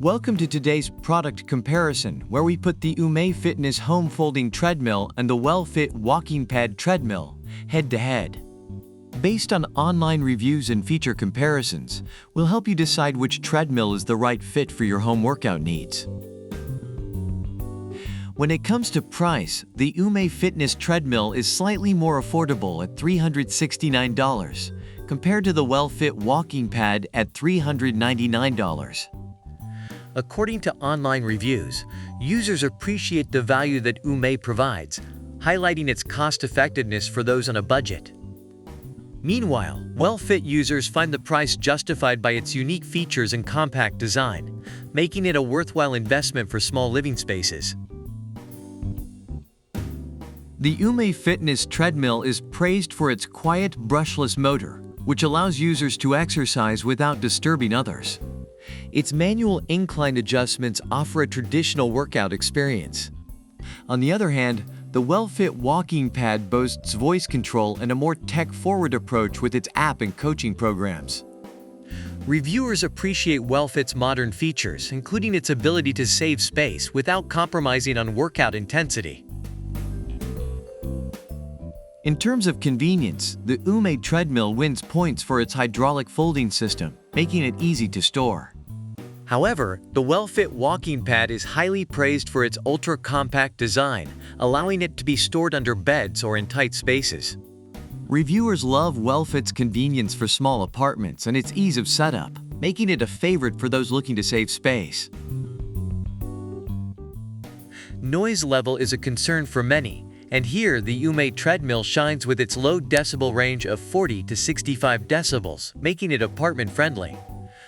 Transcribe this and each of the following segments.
Welcome to today's product comparison, where we put the UMAY Fitness Home Folding Treadmill and the well-fit Walking Pad Treadmill head-to-head. Based on online reviews and feature comparisons, we'll help you decide which treadmill is the right fit for your home workout needs. When it comes to price, the UMAY Fitness Treadmill is slightly more affordable at $369, compared to the well-fit Walking Pad at $399. According to online reviews, users appreciate the value that UMAY provides, highlighting its cost-effectiveness for those on a budget. Meanwhile, well-fit users find the price justified by its unique features and compact design, making it a worthwhile investment for small living spaces. The UMAY Fitness Treadmill is praised for its quiet, brushless motor, which allows users to exercise without disturbing others. Its manual incline adjustments offer a traditional workout experience. On the other hand, the well-fit Walking Pad boasts voice control and a more tech-forward approach with its app and coaching programs. Reviewers appreciate well-fit's modern features, including its ability to save space without compromising on workout intensity. In terms of convenience, the UMAY treadmill wins points for its hydraulic folding system, making it easy to store. However, the well-fit Walking Pad is highly praised for its ultra-compact design, allowing it to be stored under beds or in tight spaces. Reviewers love well-fit's convenience for small apartments and its ease of setup, making it a favorite for those looking to save space. Noise level is a concern for many, and here the UMAY treadmill shines with its low decibel range of 40 to 65 decibels, making it apartment-friendly.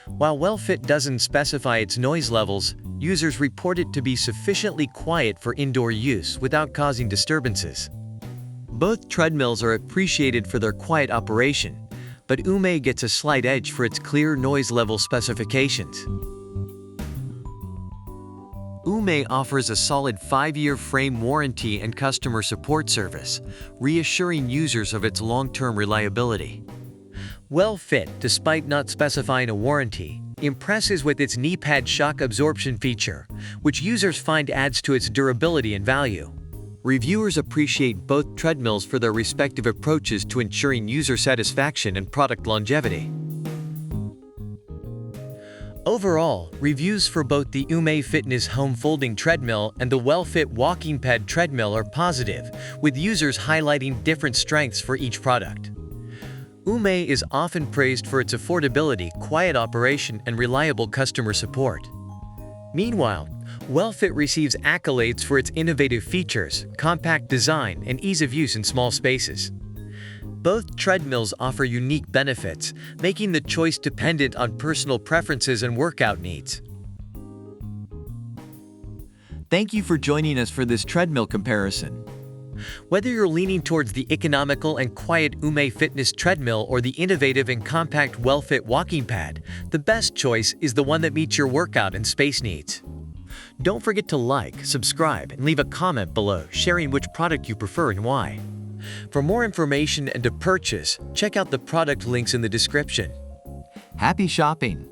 While well-fit doesn't specify its noise levels, users report it to be sufficiently quiet for indoor use without causing disturbances. Both treadmills are appreciated for their quiet operation, but UMAY gets a slight edge for its clear noise level specifications. UMAY offers a solid 5-year frame warranty and customer support service, reassuring users of its long-term reliability. Well-fit, despite not specifying a warranty, impresses with its knee pad shock absorption feature, which users find adds to its durability and value. Reviewers appreciate both treadmills for their respective approaches to ensuring user satisfaction and product longevity. Overall, reviews for both the UMAY Fitness Home Folding Treadmill and the well-fit Walking Pad Treadmill are positive, with users highlighting different strengths for each product. UMAY is often praised for its affordability, quiet operation, and reliable customer support. Meanwhile, well-fit receives accolades for its innovative features, compact design, and ease of use in small spaces. Both treadmills offer unique benefits, making the choice dependent on personal preferences and workout needs. Thank you for joining us for this treadmill comparison. Whether you're leaning towards the economical and quiet UMAY Fitness Treadmill or the innovative and compact well-fit Walking Pad, the best choice is the one that meets your workout and space needs. Don't forget to like, subscribe, and leave a comment below sharing which product you prefer and why. For more information and to purchase, check out the product links in the description. Happy shopping!